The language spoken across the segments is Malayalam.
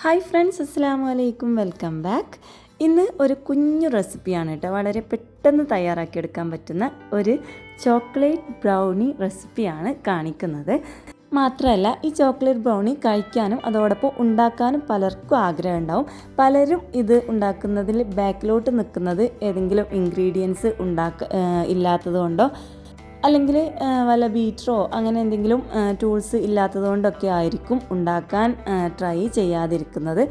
ഹായ് ഫ്രണ്ട്സ്, അസ്സലാമു അലൈക്കും. Welcome back. ഇന്ന് ഒരു കുഞ്ഞു റെസിപ്പിയാണ് കേട്ടോ. വളരെ പെട്ടെന്ന് തയ്യാറാക്കിയെടുക്കാൻ പറ്റുന്ന ഒരു ചോക്ലേറ്റ് ബ്രൗണി റെസിപ്പിയാണ് കാണിക്കുന്നത്. മാത്രമല്ല, ഈ ചോക്ലേറ്റ് ബ്രൗണി കഴിക്കാനും അതോടൊപ്പം ഉണ്ടാക്കാനും പലർക്കും ആഗ്രഹം ഉണ്ടാവും. പലരും ഇത് ഉണ്ടാക്കുന്നതിൽ ബാക്കിലോട്ട് നിൽക്കുന്നത് ഏതെങ്കിലും ഇൻഗ്രീഡിയൻസ് ഇല്ലാത്തത് കൊണ്ടോ അല്ലെങ്കിൽ വല്ല ബീറ്ററോ അങ്ങനെ എന്തെങ്കിലും ടൂൾസ് ഇല്ലാത്തത് കൊണ്ടൊക്കെ ആയിരിക്കും ഉണ്ടാക്കാൻ ട്രൈ ചെയ്യാതിരിക്കുന്നത്.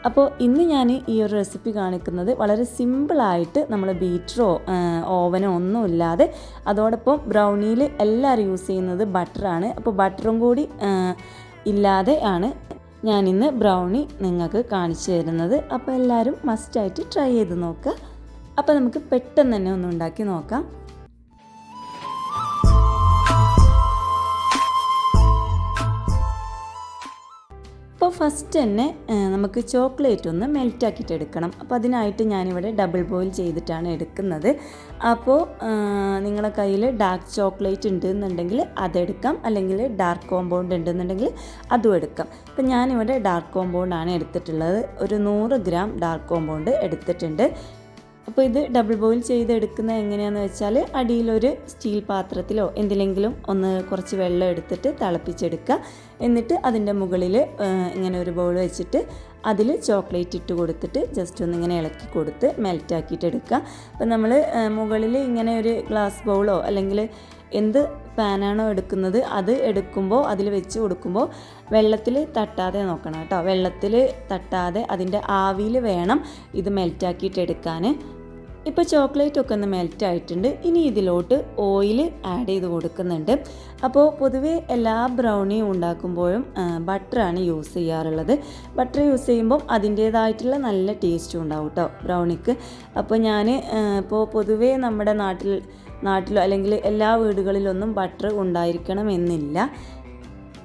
അപ്പോൾ ഇന്ന് ഞാൻ ഈ ഒരു റെസിപ്പി കാണിക്കുന്നത് വളരെ സിമ്പിളായിട്ട് നമ്മൾ ബീറ്ററോ ഓവനോ ഒന്നും ഇല്ലാതെ, അതോടൊപ്പം ബ്രൗണിയിൽ എല്ലാവരും യൂസ് ചെയ്യുന്നത് ബട്ടറാണ്. അപ്പോൾ ബട്ടറും കൂടി ഇല്ലാതെ ആണ് ഞാനിന്ന് ബ്രൗണി നിങ്ങൾക്ക് കാണിച്ചു തരുന്നത്. അപ്പോൾ എല്ലാവരും മസ്റ്റായിട്ട് ട്രൈ ചെയ്ത് നോക്കുക. അപ്പോൾ നമുക്ക് പെട്ടെന്ന് തന്നെ ഒന്ന് ഉണ്ടാക്കി നോക്കാം. അപ്പോൾ ഫസ്റ്റ് തന്നെ നമുക്ക് ചോക്ലേറ്റ് ഒന്ന് മെൽറ്റാക്കിയിട്ട് എടുക്കണം. അപ്പോൾ അതിനായിട്ട് ഞാനിവിടെ ഡബിൾ ബോയിൽ ചെയ്തിട്ടാണ് എടുക്കുന്നത്. അപ്പോൾ നിങ്ങളുടെ കയ്യിൽ ഡാർക്ക് ചോക്ലേറ്റ് ഉണ്ടെന്നുണ്ടെങ്കിൽ അതെടുക്കാം, അല്ലെങ്കിൽ ഡാർക്ക് കോമ്പൗണ്ട് ഉണ്ടെന്നുണ്ടെങ്കിൽ അതും എടുക്കാം. അപ്പോൾ ഞാനിവിടെ ഡാർക്ക് കോമ്പൗണ്ടാണ് എടുത്തിട്ടുള്ളത്. ഒരു 100 ഗ്രാം ഡാർക്ക് കോമ്പൗണ്ട് എടുത്തിട്ടുണ്ട്. അപ്പോൾ ഇത് ഡബിൾ ബോയിൽ ചെയ്തെടുക്കുന്നത് എങ്ങനെയാണെന്ന് വെച്ചാൽ, അടിയിലൊരു സ്റ്റീൽ പാത്രത്തിലോ എന്തിലെങ്കിലും ഒന്ന് കുറച്ച് വെള്ളം എടുത്തിട്ട് തിളപ്പിച്ചെടുക്കുക. എന്നിട്ട് അതിൻ്റെ മുകളിൽ ഇങ്ങനെ ഒരു ബൗൾ വെച്ചിട്ട് അതിൽ ചോക്ലേറ്റ് ഇട്ട് കൊടുത്തിട്ട് ജസ്റ്റ് ഒന്ന് ഇങ്ങനെ ഇളക്കി കൊടുത്ത് മെൽറ്റാക്കിയിട്ട് എടുക്കുക. അപ്പോൾ നമ്മൾ മുകളിൽ ഇങ്ങനെ ഒരു ഗ്ലാസ് ബൗളോ അല്ലെങ്കിൽ എന്ത് പാനാണോ എടുക്കുന്നത് അത് എടുക്കുമ്പോൾ അതിൽ വെച്ച് കൊടുക്കുമ്പോൾ വെള്ളത്തിൽ തട്ടാതെ നോക്കണം കേട്ടോ. വെള്ളത്തിൽ തട്ടാതെ അതിൻ്റെ ആവിയിൽ വേണം ഇത് മെൽറ്റാക്കിയിട്ട് എടുക്കാൻ. ഇപ്പോൾ ചോക്ലേറ്റ് ഒക്കെ ഒന്ന് മെൽറ്റ് ആയിട്ടുണ്ട്. ഇനി ഇതിലോട്ട് ഓയിൽ ആഡ് ചെയ്ത് കൊടുക്കുന്നുണ്ട്. അപ്പോൾ പൊതുവേ എല്ലാ ബ്രൗണിയും ഉണ്ടാക്കുമ്പോഴും ബട്ടറാണ് യൂസ് ചെയ്യാറുള്ളത്. ബട്ടർ യൂസ് ചെയ്യുമ്പം അതിൻ്റേതായിട്ടുള്ള നല്ല ടേസ്റ്റും ഉണ്ടാവും കേട്ടോ ബ്രൗണിക്ക്. അപ്പോൾ ഞാൻ ഇപ്പോൾ പൊതുവേ നമ്മുടെ നാട്ടിലോ അല്ലെങ്കിൽ എല്ലാ വീടുകളിലൊന്നും ബട്ടർ ഉണ്ടായിരിക്കണമെന്നില്ല.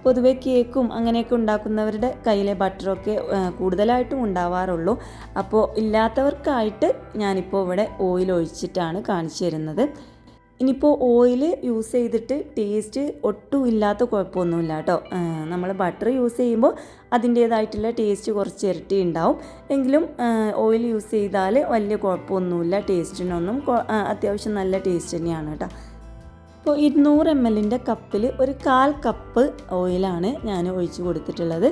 പൊതുവെ കേക്കും അങ്ങനെയൊക്കെ ഉണ്ടാക്കുന്നവരുടെ കയ്യിലെ ബട്ടറൊക്കെ കൂടുതലായിട്ടും ഉണ്ടാവാറുള്ളൂ. അപ്പോൾ ഇല്ലാത്തവർക്കായിട്ട് ഞാനിപ്പോൾ ഇവിടെ ഓയിൽ ഒഴിച്ചിട്ടാണ് കാണിച്ചു തരുന്നത്. ഇനിയിപ്പോൾ ഓയിൽ യൂസ് ചെയ്തിട്ട് ടേസ്റ്റ് ഒട്ടും ഇല്ലാത്ത കുഴപ്പമൊന്നുമില്ല കേട്ടോ. നമ്മൾ ബട്ടർ യൂസ് ചെയ്യുമ്പോൾ അതിൻ്റേതായിട്ടുള്ള ടേസ്റ്റ് കുറച്ച് ഇരട്ടി ഉണ്ടാവും. എങ്കിലും ഓയിൽ യൂസ് ചെയ്താൽ വലിയ കുഴപ്പമൊന്നുമില്ല. ടേസ്റ്റിനൊന്നും അത്യാവശ്യം നല്ല ടേസ്റ്റ് തന്നെയാണ് കേട്ടോ. ഇപ്പോൾ 200 ml കപ്പിൽ ഒരു 1/4 കപ്പ് ഓയിലാണ് ഞാൻ ഒഴിച്ച് കൊടുത്തിട്ടുള്ളത്.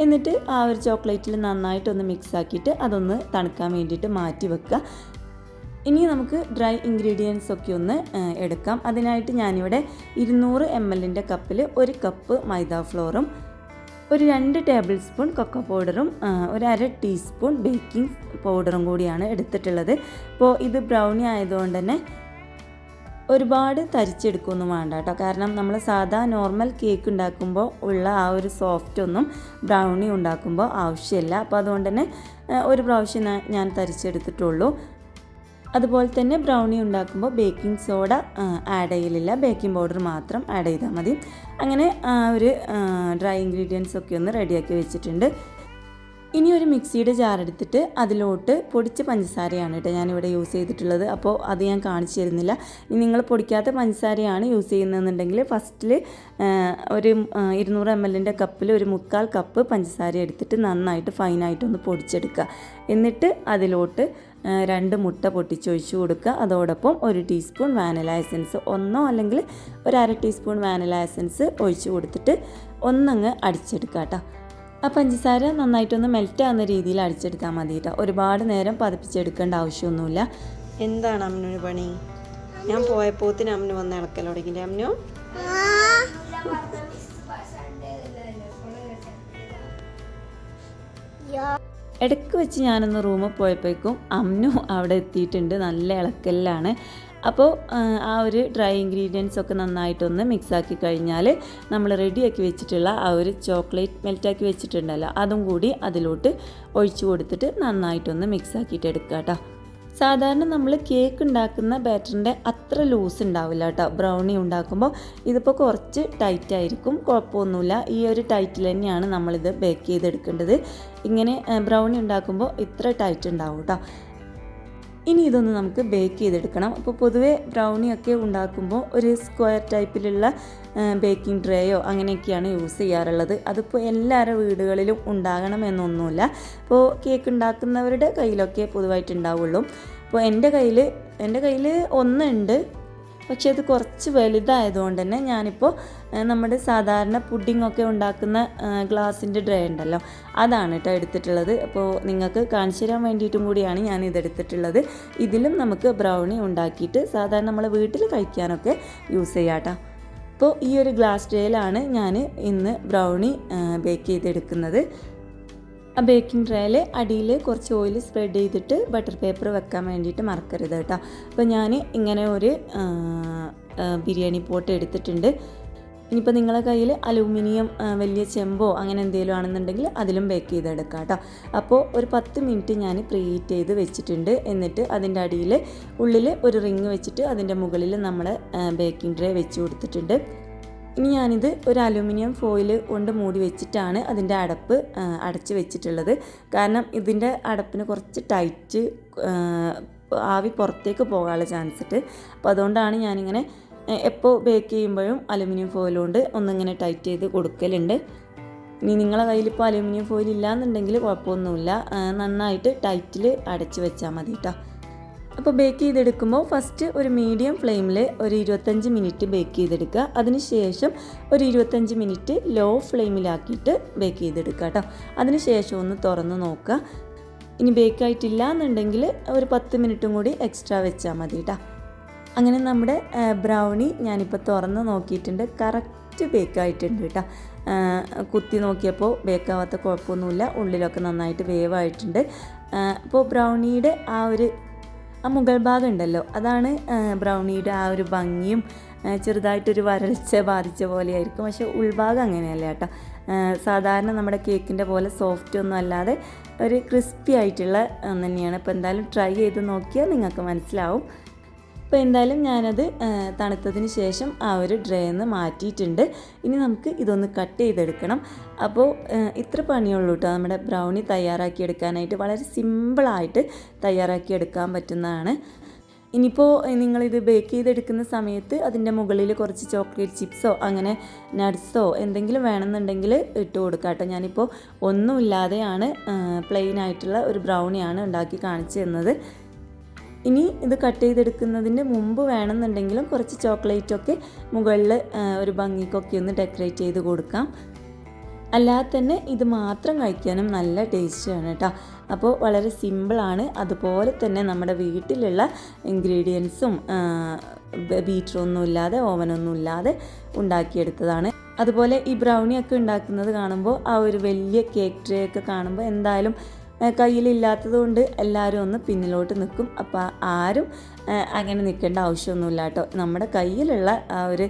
എന്നിട്ട് ആ ഒരു ചോക്ലേറ്റിൽ നന്നായിട്ടൊന്ന് മിക്സ് ആക്കിയിട്ട് അതൊന്ന് തണുക്കാൻ വേണ്ടിയിട്ട് മാറ്റി വെക്കുക. ഇനി നമുക്ക് ഡ്രൈ ഇൻഗ്രീഡിയൻസ് ഒക്കെ ഒന്ന് എടുക്കാം. അതിനായിട്ട് ഞാനിവിടെ 200 ml കപ്പിൽ 1 കപ്പ് മൈദ ഫ്ലോറും ഒരു 2 ടേബിൾ സ്പൂൺ കൊക്കോ പൗഡറും ഒരു 1/2 ടീസ്പൂൺ ബേക്കിംഗ് പൗഡറും കൂടിയാണ് എടുത്തിട്ടുള്ളത്. അപ്പോൾ ഇത് ബ്രൗണി ആയതുകൊണ്ട് തന്നെ ഒരുപാട് തരിച്ചെടുക്കുകയൊന്നും വേണ്ട കേട്ടോ. കാരണം നമ്മൾ സാധാ നോർമൽ കേക്ക് ഉണ്ടാക്കുമ്പോൾ ഉള്ള ആ ഒരു സോഫ്റ്റ് ഒന്നും ബ്രൗണി ഉണ്ടാക്കുമ്പോൾ ആവശ്യമില്ല. അപ്പോൾ അതുകൊണ്ട് തന്നെ ഒരു പ്രാവശ്യം ഞാൻ തരിച്ചെടുത്തിട്ടുള്ളൂ. അതുപോലെ തന്നെ ബ്രൗണി ഉണ്ടാക്കുമ്പോൾ ബേക്കിംഗ് സോഡ ആഡ് ചെയ്യലില്ല, ബേക്കിംഗ് പൗഡർ മാത്രം ആഡ് ചെയ്താൽ മതി. അങ്ങനെ ഒരു ഡ്രൈ ഇൻഗ്രീഡിയൻസ് ഒക്കെ ഒന്ന് റെഡിയാക്കി വെച്ചിട്ടുണ്ട്. ഇനി ഒരു മിക്സിയുടെ ജാർ എടുത്തിട്ട് അതിലോട്ട് പൊടിച്ച പഞ്ചസാരയാണ് കേട്ടോ ഞാനിവിടെ യൂസ് ചെയ്തിട്ടുള്ളത്. അപ്പോൾ അത് ഞാൻ കാണിച്ചു തരുന്നില്ല. ഇനി നിങ്ങൾ പൊടിക്കാത്ത പഞ്ചസാരയാണ് യൂസ് ചെയ്യുന്നതെന്നുണ്ടെങ്കിൽ ഫസ്റ്റിൽ ഒരു 200 ml കപ്പിൽ ഒരു 1/4 കപ്പ് പഞ്ചസാര എടുത്തിട്ട് നന്നായിട്ട് ഫൈനായിട്ടൊന്ന് പൊടിച്ചെടുക്കുക. എന്നിട്ട് അതിലോട്ട് 2 മുട്ട പൊട്ടിച്ചൊഴിച്ച് കൊടുക്കുക. അതോടൊപ്പം 1 ടീസ്പൂൺ വാനില എസൻസ്, ഒന്നോ അല്ലെങ്കിൽ ഒരു 1/2 ടീസ്പൂൺ വാനില എസൻസ് ഒഴിച്ച് കൊടുത്തിട്ട് ഒന്നങ്ങ് അടിച്ചെടുക്കുക കേട്ടോ. ആ പഞ്ചസാര നന്നായിട്ടൊന്ന് മെൽറ്റ് ആവുന്ന രീതിയിൽ അടിച്ചെടുത്താൽ മതി കേട്ടോ. ഒരുപാട് നേരം പതപ്പിച്ചെടുക്കേണ്ട ആവശ്യമൊന്നുമില്ല. എന്താണ് അമ്മനൊരു പണി? ഞാൻ പോയപ്പോത്തിന് അമ്മന് വന്ന് ഇളക്കൽ തുടങ്ങിയില്ലേ അമ്മനോ? ഇടയ്ക്ക് വെച്ച് ഞാനൊന്ന് റൂമിൽ പോയപ്പോഴേക്കും അമ്മനും അവിടെ എത്തിയിട്ടുണ്ട്. നല്ല ഇളക്കലിലാണ്. അപ്പോൾ ആ ഒരു ഡ്രൈ ഇൻഗ്രീഡിയൻസ് ഒക്കെ നന്നായിട്ടൊന്ന് മിക്സാക്കി കഴിഞ്ഞാൽ നമ്മൾ റെഡിയാക്കി വെച്ചിട്ടുള്ള ആ ഒരു ചോക്ലേറ്റ് മെൽറ്റാക്കി വെച്ചിട്ടുണ്ടല്ലോ അതും കൂടി അതിലോട്ട് ഒഴിച്ചു കൊടുത്തിട്ട് നന്നായിട്ടൊന്ന് മിക്സാക്കിയിട്ട് എടുക്കുക കേട്ടോ. സാധാരണ നമ്മൾ കേക്ക് ഉണ്ടാക്കുന്ന ബാറ്ററിൻ്റെ അത്ര ലൂസ് ഉണ്ടാവില്ല കേട്ടോ ബ്രൗണി ഉണ്ടാക്കുമ്പോൾ. ഇതിപ്പോൾ കുറച്ച് ടൈറ്റ് ആയിരിക്കും, കുഴപ്പമൊന്നുമില്ല. ഈ ഒരു ടൈറ്റിൽ തന്നെയാണ് നമ്മളിത് ബേക്ക് ചെയ്തെടുക്കേണ്ടത്. ഇങ്ങനെ ബ്രൗണി ഉണ്ടാക്കുമ്പോൾ ഇത്ര ടൈറ്റ് ഉണ്ടാവും കേട്ടോ. ഇനി ഇതൊന്ന് നമുക്ക് ബേക്ക് ചെയ്തെടുക്കണം. അപ്പോൾ പൊതുവേ ബ്രൗണിയൊക്കെ ഉണ്ടാക്കുമ്പോൾ ഒരു സ്ക്വയർ ടൈപ്പിലുള്ള ബേക്കിംഗ് ട്രേയോ അങ്ങനെയൊക്കെയാണ് യൂസ് ചെയ്യാറുള്ളത്. അതിപ്പോൾ എല്ലാവരുടെ വീടുകളിലും ഉണ്ടാകണമെന്നൊന്നുമില്ല. അപ്പോൾ കേക്ക് ഉണ്ടാക്കുന്നവരുടെ കയ്യിലൊക്കെ പൊതുവായിട്ട് ഉണ്ടാവുള്ളൂ. അപ്പോൾ എൻ്റെ കയ്യിൽ ഒന്നുണ്ട്, പക്ഷേ അത് കുറച്ച് വലുതായതുകൊണ്ട് തന്നെ ഞാനിപ്പോൾ നമ്മുടെ സാധാരണ പുഡിങ്ങൊക്കെ ഉണ്ടാക്കുന്ന ഗ്ലാസിൻ്റെ ട്രേ ഉണ്ടല്ലോ, അതാണ് കേട്ടോ എടുത്തിട്ടുള്ളത്. അപ്പോൾ നിങ്ങൾക്ക് കാണിച്ചു തരാൻ വേണ്ടിയിട്ടും കൂടിയാണ് ഞാൻ ഇതെടുത്തിട്ടുള്ളത്. ഇതിലും നമുക്ക് ബ്രൗണി ഉണ്ടാക്കിയിട്ട് സാധാരണ നമ്മൾ വീട്ടിൽ കഴിക്കാനൊക്കെ യൂസ് ചെയ്യാം കേട്ടോ. അപ്പോൾ ഈ ഒരു ഗ്ലാസ് ട്രേയിലാണ് ഞാൻ ഇന്ന് ബ്രൗണി ബേക്ക് ചെയ്തെടുക്കുന്നത്. ആ ബേക്കിംഗ് ട്രേയിൽ അടിയിൽ കുറച്ച് ഓയിൽ സ്പ്രെഡ് ചെയ്തിട്ട് ബട്ടർ പേപ്പർ വെക്കാൻ വേണ്ടിയിട്ട് മറക്കരുത് കേട്ടോ. അപ്പോൾ ഞാൻ ഇങ്ങനെ ഒരു ബിരിയാണി പോട്ട് എടുത്തിട്ടുണ്ട്. ഇനിയിപ്പോൾ നിങ്ങളുടെ കയ്യിൽ അലൂമിനിയം വലിയ ചെമ്പോ അങ്ങനെ എന്തെങ്കിലും ആണെന്നുണ്ടെങ്കിൽ അതിലും ബേക്ക് ചെയ്തെടുക്കാം കേട്ടോ. അപ്പോൾ ഒരു 10 മിനിറ്റ് ഞാൻ പ്രീഹീറ്റ് ചെയ്ത് വെച്ചിട്ടുണ്ട്. എന്നിട്ട് അതിൻ്റെ അടിയിൽ ഉള്ളിൽ ഒരു റിങ് വെച്ചിട്ട് അതിൻ്റെ മുകളിൽ നമ്മൾ ബേക്കിംഗ് ട്രേ വെച്ച് കൊടുത്തിട്ടുണ്ട്. ഇനി ഞാനിത് ഒരു അലൂമിനിയം ഫോയിൽ കൊണ്ട് മൂടി വെച്ചിട്ടാണ് അതിൻ്റെ അടപ്പ് അടച്ച് വെച്ചിട്ടുള്ളത്. കാരണം ഇതിൻ്റെ അടപ്പിന് കുറച്ച് ടൈറ്റ്, ആവി പുറത്തേക്ക് പോകാനുള്ള ചാൻസ് ഉണ്ട്. അപ്പോൾ അതുകൊണ്ടാണ് ഞാനിങ്ങനെ എപ്പോൾ ബേക്ക് ചെയ്യുമ്പോഴും അലൂമിനിയം ഫോയിൽ കൊണ്ട് ഒന്നിങ്ങനെ ടൈറ്റ് ചെയ്ത് കൊടുക്കലുണ്ട്. ഇനി നിങ്ങളെ കയ്യിലിപ്പോൾ അലൂമിനിയം ഫോയിൽ ഇല്ലയെന്നുണ്ടെങ്കിൽ കുഴപ്പമൊന്നുമില്ല, നന്നായിട്ട് ടൈറ്റിൽ അടച്ച് വെച്ചാൽ മതി കേട്ടോ. അപ്പോൾ ബേക്ക് ചെയ്തെടുക്കുമ്പോൾ ഫസ്റ്റ് ഒരു മീഡിയം ഫ്ലെയിമിൽ ഒരു 25 മിനിറ്റ് ബേക്ക് ചെയ്തെടുക്കുക. അതിനുശേഷം ഒരു 25 മിനിറ്റ് ലോ ഫ്ലെയിമിലാക്കിയിട്ട് ബേക്ക് ചെയ്തെടുക്കുക കേട്ടോ. അതിനുശേഷം ഒന്ന് തുറന്ന് നോക്കുക. ഇനി ബേക്കായിട്ടില്ല എന്നുണ്ടെങ്കിൽ ഒരു 10 മിനിറ്റും കൂടി എക്സ്ട്രാ വെച്ചാൽ മതി കേട്ടോ. അങ്ങനെ നമ്മുടെ ബ്രൗണി ഞാനിപ്പോൾ തുറന്ന് നോക്കിയിട്ടുണ്ട്. കറക്റ്റ് ബേക്കായിട്ടുണ്ട് കേട്ടോ. കുത്തി നോക്കിയപ്പോൾ ബേക്കാവാത്ത കുഴപ്പമൊന്നുമില്ല, ഉള്ളിലൊക്കെ നന്നായിട്ട് വേവായിട്ടുണ്ട്. അപ്പോൾ ബ്രൗണിയുടെ ആ മുകൾ ഭാഗം ഉണ്ടല്ലോ, അതാണ് ബ്രൗണിയുടെ ആ ഒരു ഭംഗിയും ചെറുതായിട്ടൊരു വരൾച്ച ബാധിച്ച പോലെയായിരിക്കും. പക്ഷേ ഉൾഭാഗം അങ്ങനെയല്ല കേട്ടോ. സാധാരണ നമ്മുടെ കേക്കിൻ്റെ പോലെ സോഫ്റ്റ് ഒന്നും അല്ലാതെ ഒരു ക്രിസ്പി ആയിട്ടുള്ള ഒന്ന് തന്നെയാണ്. അപ്പോൾ എന്തായാലും ട്രൈ ചെയ്ത് നോക്കിയാൽ നിങ്ങൾക്ക് മനസ്സിലാവും. അപ്പോൾ എന്തായാലും ഞാനത് തണുത്തതിന് ശേഷം ആ ഒരു ഡ്രേന്ന് മാറ്റിയിട്ടുണ്ട്. ഇനി നമുക്ക് ഇതൊന്ന് കട്ട് ചെയ്തെടുക്കണം. അപ്പോൾ ഇത്ര പണിയുള്ളൂ കേട്ടോ നമ്മുടെ ബ്രൗണി തയ്യാറാക്കിയെടുക്കാനായിട്ട്. വളരെ സിമ്പിളായിട്ട് തയ്യാറാക്കിയെടുക്കാൻ പറ്റുന്നതാണ്. ഇനിയിപ്പോൾ നിങ്ങളിത് ബേക്ക് ചെയ്തെടുക്കുന്ന സമയത്ത് അതിൻ്റെ മുകളിൽ കുറച്ച് ചോക്ലേറ്റ് ചിപ്സോ അങ്ങനെ നട്ട്സോ എന്തെങ്കിലും വേണമെന്നുണ്ടെങ്കിൽ ഇട്ട് കൊടുക്കാം കേട്ടോ. ഞാനിപ്പോൾ ഒന്നുമില്ലാതെയാണ് പ്ലെയിൻ ആയിട്ടുള്ള ഒരു ബ്രൗണിയാണ് ഉണ്ടാക്കി കാണിച്ചു തന്നത്. ഇനി ഇത് കട്ട് ചെയ്തെടുക്കുന്നതിന് മുമ്പ് വേണമെന്നുണ്ടെങ്കിലും കുറച്ച് ചോക്ലേറ്റൊക്കെ മുകളിൽ ഒരു ഭംഗിക്കൊക്കെ ഒന്ന് ഡെക്കറേറ്റ് ചെയ്ത് കൊടുക്കാം. അല്ലാതെ തന്നെ ഇത് മാത്രം കഴിക്കാനും നല്ല ടേസ്റ്റാണ് കേട്ടോ. അപ്പോൾ വളരെ സിമ്പിളാണ്. അതുപോലെ തന്നെ നമ്മുടെ വീട്ടിലുള്ള ഇൻഗ്രീഡിയൻസും ബീറ്ററൊന്നും ഇല്ലാതെ ഓവനൊന്നും ഇല്ലാതെ ഉണ്ടാക്കിയെടുത്തതാണ്. അതുപോലെ ഈ ബ്രൗണിയൊക്കെ ഉണ്ടാക്കുന്നത് കാണുമ്പോൾ ആ ഒരു വലിയ കേക്ക് ട്രേ ഒക്കെ കാണുമ്പോൾ എന്തായാലും കയ്യിലില്ലാത്തത് കൊണ്ട് എല്ലാവരും ഒന്ന് പിന്നിലോട്ട് നിൽക്കും. അപ്പോൾ ആരും അങ്ങനെ നിൽക്കേണ്ട ആവശ്യമൊന്നുമില്ല കേട്ടോ. നമ്മുടെ കയ്യിലുള്ള ആ ഒരു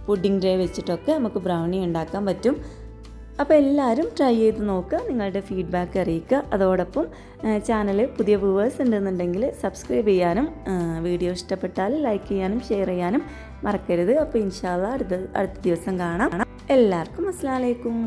പുഡിംഗ് ട്രേ വെച്ചിട്ടൊക്കെ നമുക്ക് ബ്രൗണി ഉണ്ടാക്കാൻ പറ്റും. അപ്പോൾ എല്ലാവരും ട്രൈ ചെയ്ത് നോക്കുക, നിങ്ങളുടെ ഫീഡ്ബാക്ക് അറിയിക്കുക. അതോടൊപ്പം ചാനൽ പുതിയ വ്യൂവേഴ്സ് ഉണ്ടെന്നുണ്ടെങ്കിൽ സബ്സ്ക്രൈബ് ചെയ്യാനും വീഡിയോ ഇഷ്ടപ്പെട്ടാൽ ലൈക്ക് ചെയ്യാനും ഷെയർ ചെയ്യാനും മറക്കരുത്. അപ്പോൾ ഇൻഷാ അല്ലാഹ് അടുത്ത ദിവസം കാണാം. എല്ലാവർക്കും അസ്സലാമു അലൈക്കും.